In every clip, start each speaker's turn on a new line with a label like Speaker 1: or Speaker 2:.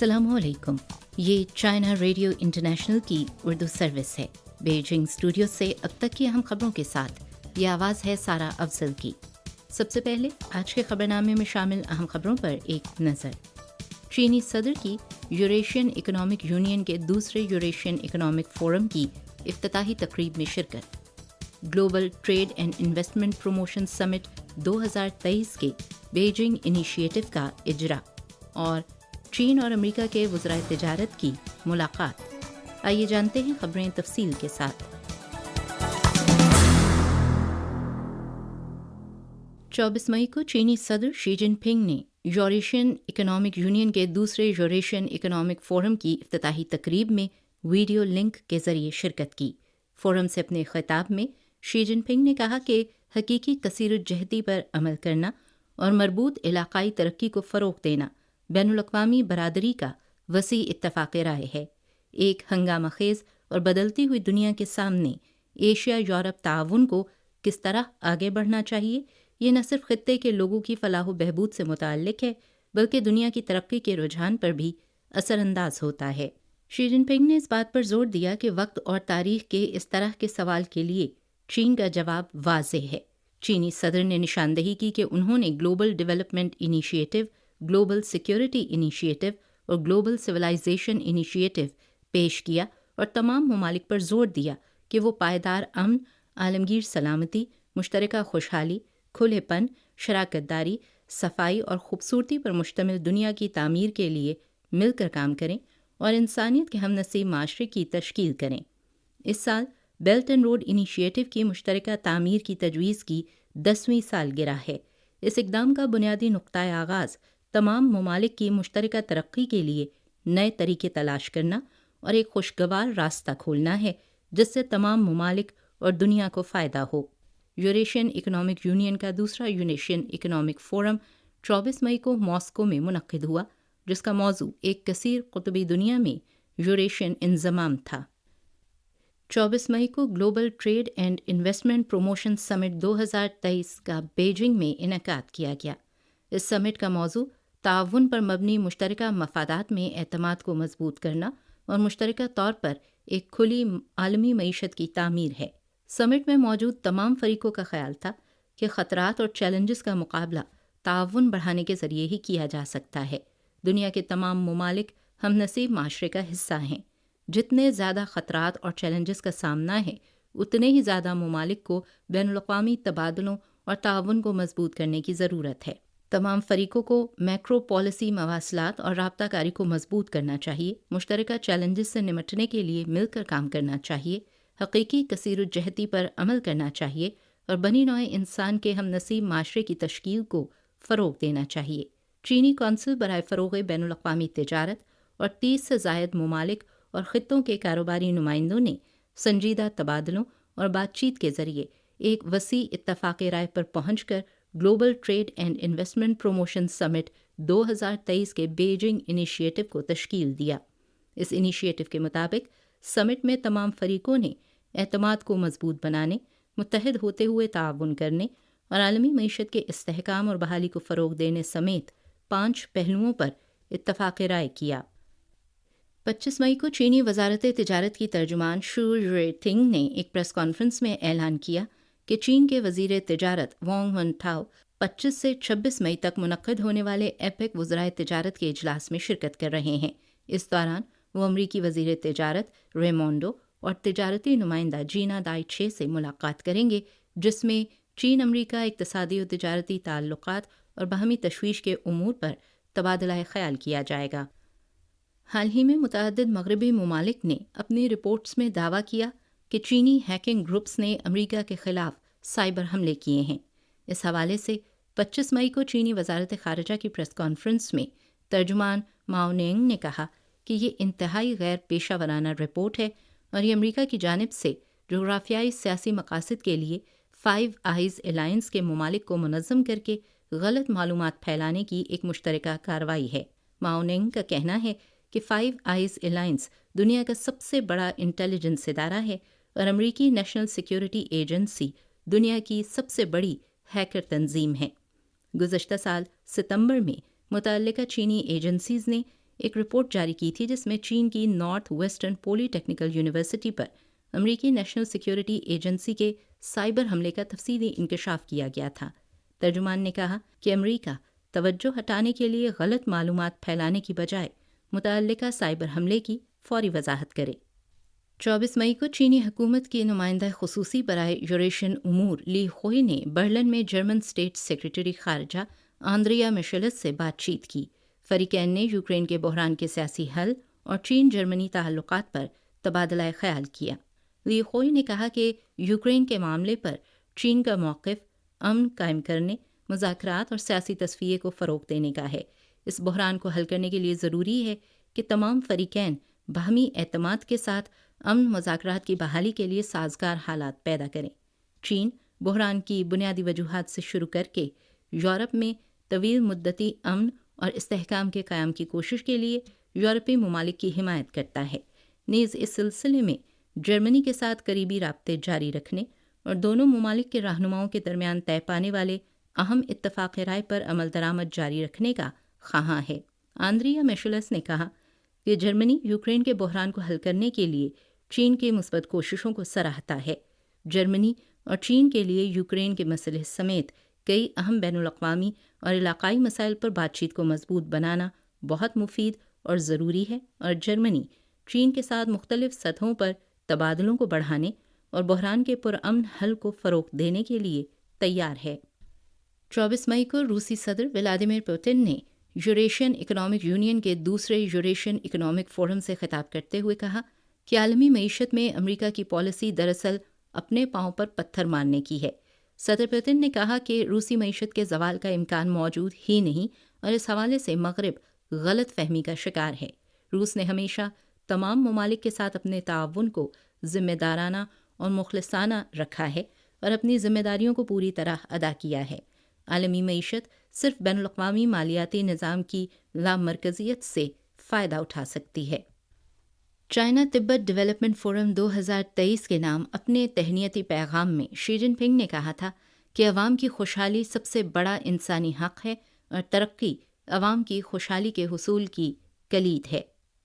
Speaker 1: अस्सलामुअलैकुम। ये China radio international की उर्दू सर्विस है। बीजिंग स्टूडियो से अब तक की अहम खबरों के साथ ये आवाज़ है सारा अफजल की। सबसे पहले आज के खबरनामे में शामिल अहम खबरों पर एक नज़र। चीनी सदर की यूरेशियन इकोनॉमिक यूनियन के दूसरे यूरेशियन इकोनॉमिक फोरम की इफ्तिताही तकरीब में शिरकत। Global trade and investment promotion summit 2023 के बीजिंग इनिशिएटिव का इजरा और चीन और अमेरिका के वज़राए तिजारत की मुलाकात। आइए जानते हैं खबरें तफसील के साथ। 24 मई को चीनी सदर शी जिनपिंग ने यूरेशियन इकोनॉमिक यूनियन के दूसरे यूरेशियन इकोनॉमिक फोरम की इफ्तिताही तकरीब में वीडियो लिंक के जरिए शिरकत की। फोरम से अपने खिताब में शी जिनपिंग ने कहा कि हकीकी कसीरुज्जहती पर अमल करना और मरबूत इलाकाई तरक्की को फ़रोग़ देना बैनुल-अक़वामी बरादरी का वसी इत्तफ़ाक़ राय है। एक हंगामा खेज़ और बदलती हुई दुनिया के सामने एशिया यूरोप ताउन को किस तरह आगे बढ़ना चाहिए, ये न सिर्फ ख़ित्ते के लोगों की फ़लाह व बहबूद से मुताल्लिक़ है बल्कि दुनिया की तरक्की के रुझान पर भी असरअंदाज होता है। शी जिनपिंग ने इस बात पर जोर दिया कि वक्त और तारीख़ के इस तरह के सवाल के लिए चीन का जवाब वाज़ेह है। चीनी सदर ने निशानदही की कि उन्होंने global development initiative, global security initiative और ग्लोबल सिविलाइजेशन इनिशिएटिव पेश किया और तमाम ममालिक पर जोर दिया कि वो पायदार अमन, आलमगीर सलामती, मुश्तरका खुशहाली, खुलेपन, शराकतदारी, सफाई और खूबसूरती पर मुश्तमिल दुनिया की तामीर के लिए मिलकर काम करें और इंसानियत के हमनसीब माशरे की तश्कील करें। इस साल बेल्ट एंड रोड इनिशिएटिव की मुश्तरका तामीर की तजवीज़ की 10वीं सालगिरह है। इस इक़दाम का बुनियादी नुक्ता आगाज़ तमाम ममालिक की मुश्तरका तरक्की के लिए नए तरीके तलाश करना और एक खुशगवार रास्ता खोलना है जिससे तमाम ममालिक और दुनिया को फ़ायदा हो। यूरेशियन इकोनॉमिक यूनियन का दूसरा यूरेशियन इकोनॉमिक फोरम 24 मई को मॉस्को में मुनक़्क़िद हुआ, जिसका मौजू एक कसीर क़ुतबी दुनिया में यूरेशियन इंज़माम था। 24 मई को global trade and investment promotion summit 2023 का बीजिंग में इनेकाद किया गया। इस समिट का मौजू ताउन पर मबनी मुश्तरका मफादात में एतमाद को मजबूत करना और मुश्तरका तौर पर एक खुली आलमी मईशत की तामीर है। समिट में मौजूद तमाम फरीकों का ख्याल था कि ख़तरात और चैलेंजेस का मुकाबला ताउन बढ़ाने के ज़रिए ही किया जा सकता है। दुनिया के तमाम ममालिक हमनसीब माशरे का हिस्सा हैं। जितने ज़्यादा ख़तरात और चैलेंजेस का सामना है उतने ही ज़्यादा ममालिक को बैनुल-अक़वामी तबादलों और ताउन को मजबूत करने की ज़रूरत है। तमाम फरीकों को मैक्रो पॉलिसी मवासलात और राब्ताकारी को मजबूत करना चाहिए, मुश्तरका चैलेंजेस से निमटने के लिए मिलकर काम करना चाहिए, हकीकी कसीरुज्जहती पर अमल करना चाहिए और बनी नौए इंसान के हमनसीब माशरे की तश्कील को फ़रोग़ देना चाहिए। चीनी कौंसिल बराए फ़रोग़ बैनुल-अक़वामी तिजारत और 30 से ज़ायद ममालिक और ख़ित्तों के कारोबारी नुमाइंदों ने संजीदा तबादलों और बातचीत के ज़रिए एक वसी इत्तफ़ाक़ राय पर पहुँच कर global trade and investment promotion summit 2023 के बीजिंग इनिशिएटिव को तश्कील दिया। इस इनिशिएटिव के मुताबिक समिट में तमाम फरीकों ने एतमाद को मजबूत बनाने, मुत्तहिद होते हुए ताउन करने और आलमी मईशत के इस्तेहकाम और बहाली को फ़रोग़ देने समेत 5 पहलुओं पर इत्तफ़ाक़ राय किया। 25 मई को चीनी वज़ारत तिजारत की तर्जुमान शू जुएटिंग ने एक प्रेस कॉन्फ्रेंस में ऐलान किया कि चीन के वज़ीर तिजारत वांग वेनटाओ 25 से 26 मई तक मुनक़्क़िद होने वाले एपेक वज़राए तिजारत के इजलास में शिरकत कर रहे हैं। इस दौरान वो अमरीकी वज़ीर तिजारत रेमोंडो और तिजारती नुमाइंदा जीना दाइचे से मुलाकात करेंगे, जिसमें चीन अमरीका इक़्तिसादी और तिजारती ताल्लुक़ात और बाहमी तशवीश के उमूर पर तबादला ख़याल किया जाएगा। हाल ही में मुतअद्दिद मग़रिबी ममालिक ने अपनी रिपोर्ट्स में दावा किया कि चीनी हैकिंग ग्रुप्स ने अमरीका के ख़िलाफ़ साइबर हमले किए हैं। इस हवाले से 25 मई को चीनी वज़ारत ख़ारिजा की प्रेस कॉन्फ्रेंस में तर्जुमान माओ नेंग ने कहा कि ये इंतहाई गैर पेशा वराना रिपोर्ट है और ये अमरीका की जानिब से जोग्राफियाई सियासी मकासद के लिए 5 आइज़ अलायंस के ममालिक को मुनज़्ज़म करके गलत मालूमात फैलाने की एक मुश्तरका कार्रवाई है। माओ नेंग का कहना है कि 5 आइज़ अलायंस दुनिया का सबसे बड़ा इंटेलिजेंस इदारा है और अमरीकी नेशनल सिक्योरिटी एजेंसी दुनिया की सबसे बड़ी हैकर तंजीम है। गुज़श्ता साल सितंबर में मुतअल्लिका चीनी एजेंसीज़ ने ایک رپورٹ جاری کی تھی جس میں چین کی نارتھ ویسٹرن پولی ٹیکنیکل یونیورسٹی پر امریکی نیشنل سیکیورٹی ایجنسی کے سائبر حملے کا تفصیلی انکشاف کیا گیا تھا۔ ترجمان نے کہا کہ امریکہ توجہ ہٹانے کے لیے غلط معلومات پھیلانے کی بجائے متعلقہ سائبر حملے کی فوری وضاحت کرے۔ 24 مئی کو چینی حکومت کی نمائندہ خصوصی برائے یوریشین امور لی خوئی نے برلن میں جرمن اسٹیٹ سیکریٹری خارجہ آندریا میشلس سے بات چیت کی۔ فریقین نے یوکرین کے بحران کے سیاسی حل اور چین جرمنی تعلقات پر تبادلہ خیال کیا۔ لی خوئی نے کہا کہ یوکرین کے معاملے پر چین کا موقف امن قائم کرنے، مذاکرات اور سیاسی تصفیے کو فروغ دینے کا ہے۔ اس بحران کو حل کرنے کے لیے ضروری ہے کہ تمام فریقین باہمی اعتماد کے ساتھ امن مذاکرات کی بحالی کے لیے سازگار حالات پیدا کریں۔ چین بحران کی بنیادی وجوہات سے شروع کر کے یورپ میں طویل مدتی امن اور استحکام کے قیام کی کوشش کے لیے یورپی ممالک کی حمایت کرتا ہے۔ نیز اس سلسلے میں جرمنی کے ساتھ قریبی رابطے جاری رکھنے اور دونوں ممالک کے رہنماؤں کے درمیان طے پانے والے اہم اتفاق رائے پر عمل درآمد جاری رکھنے کا خواہاں ہے۔ آندریا میشلس نے کہا کہ جرمنی یوکرین کے بحران کو حل کرنے کے لیے چین کی مثبت کوششوں کو سراہتا ہے۔ جرمنی اور چین کے لیے یوکرین کے مسئلے سمیت کئی اہم بین الاقوامی اور علاقائی مسائل پر بات چیت کو مضبوط بنانا بہت مفید اور ضروری ہے، اور جرمنی چین کے ساتھ مختلف سطحوں پر تبادلوں کو بڑھانے اور بحران کے پرامن حل کو فروغ دینے کے لیے تیار ہے۔ 24 مئی کو روسی صدر ولادیمیر پوتن نے یوریشین اکنامک یونین کے دوسرے یوریشین اکنامک فورم سے خطاب کرتے ہوئے کہا کہ عالمی معیشت میں امریکہ کی پالیسی دراصل اپنے پاؤں پر پتھر مارنے کی ہے۔ صدر پوتن نے کہا کہ روسی معیشت کے زوال کا امکان موجود ہی نہیں، اور اس حوالے سے مغرب غلط فہمی کا شکار ہے۔ روس نے ہمیشہ تمام ممالک کے ساتھ اپنے تعاون کو ذمہ دارانہ اور مخلصانہ رکھا ہے اور اپنی ذمہ داریوں کو پوری طرح ادا کیا ہے۔ عالمی معیشت صرف بین الاقوامی مالیاتی نظام کی لامرکزیت سے فائدہ اٹھا سکتی ہے۔ چائنا تبت ڈیولپمنٹ فورم 2023 کے نام اپنے تہنیتی پیغام میں شی جن پنگ نے کہا تھا کہ عوام کی خوشحالی سب سے بڑا انسانی حق ہے اور ترقی عوام کی خوشحالی کے حصول کی کلید ہے۔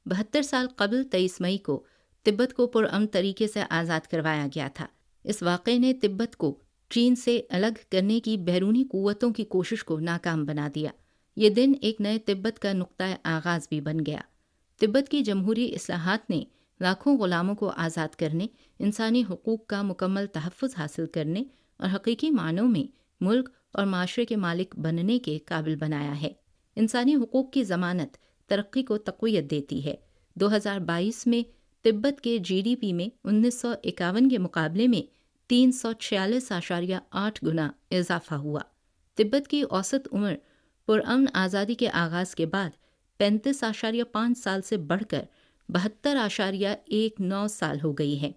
Speaker 1: 72 سال قبل 23 مئی کو تبت کو پرامن طریقے سے آزاد کروایا گیا تھا۔ اس واقعے نے تبت کو چین سے الگ کرنے کی بیرونی قوتوں کی کوشش کو ناکام بنا دیا۔ یہ دن ایک نئے تبت کا نقطۂ آغاز بھی بن گیا۔ تبت کی جمہوری اصلاحات نے لاکھوں غلاموں کو آزاد کرنے، انسانی حقوق کا مکمل تحفظ حاصل کرنے اور حقیقی معنوں میں ملک اور معاشرے کے مالک بننے کے قابل بنایا ہے۔ انسانی حقوق کی ضمانت ترقی کو تقویت دیتی ہے۔ 2022 میں تبت کے جی ڈی پی میں 1951 کے مقابلے میں 346.8 گنا اضافہ ہوا۔ تبت کی اوسط عمر پرامن آزادی کے آغاز کے بعد 35.5 سال سے بڑھ کر 72.19 سال ہو گئی ہے۔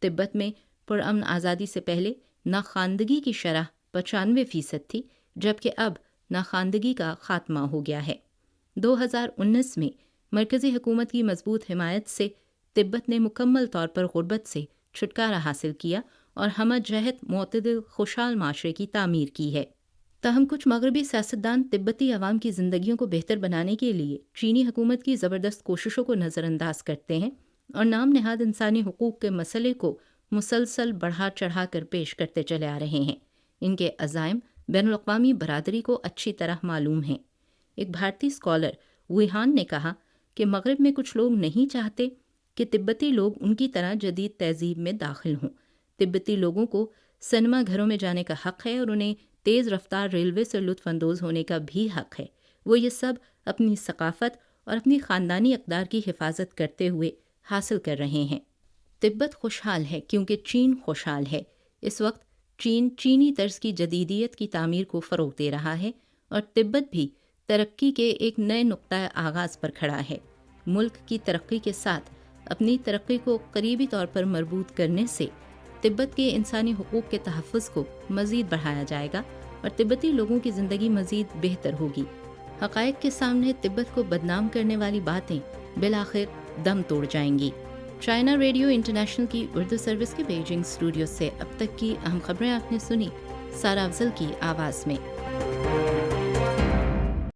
Speaker 1: تبت میں پرامن آزادی سے پہلے ناخواندگی کی شرح 95% تھی، جبکہ اب ناخواندگی کا خاتمہ ہو گیا ہے۔ 2019 میں مرکزی حکومت کی مضبوط حمایت سے تبت نے مکمل طور پر غربت سے چھٹکارا حاصل کیا اور ہمہ جہت معتدل خوشحال معاشرے کی تعمیر کی ہے۔ تاہم کچھ مغربی سیاستدان تبتی عوام کی زندگیوں کو بہتر بنانے کے لیے چینی حکومت کی زبردست کوششوں کو نظر انداز کرتے ہیں اور نام نہاد انسانی حقوق کے مسئلے کو مسلسل بڑھا چڑھا کر پیش کرتے چلے آ رہے ہیں۔ ان کے عزائم بین الاقوامی برادری کو اچھی طرح معلوم ہیں۔ ایک بھارتی اسکالر ویہان نے کہا کہ مغرب میں کچھ لوگ نہیں چاہتے کہ تبتی لوگ ان کی طرح جدید تہذیب میں داخل ہوں۔ تبتی لوگوں کو سنیما گھروں میں جانے کا حق ہے اور انہیں تیز رفتار ریلوے سے لطف اندوز ہونے کا بھی حق ہے۔ وہ یہ سب اپنی ثقافت اور اپنی خاندانی اقدار کی حفاظت کرتے ہوئے حاصل کر رہے ہیں۔ تبت خوشحال ہے کیونکہ چین خوشحال ہے۔ اس وقت چین چینی طرز کی جدیدیت کی تعمیر کو فروغ دے رہا ہے اور تبت بھی ترقی کے ایک نئے نقطۂ آغاز پر کھڑا ہے۔ ملک کی ترقی کے ساتھ اپنی ترقی کو قریبی طور پر مربوط کرنے سے تبت کے انسانی حقوق کے تحفظ کو مزید بڑھایا جائے گا اور تبتی لوگوں کی زندگی مزید بہتر ہوگی۔ حقائق کے سامنے تبت کو بدنام کرنے والی باتیں بالآخر دم توڑ جائیں گی۔ چائنا ریڈیو انٹرنیشنل کی اردو سروس کے بیجنگ اسٹوڈیو سے اب تک کی اہم خبریں آپ نے سنی سارا افضل کی آواز میں۔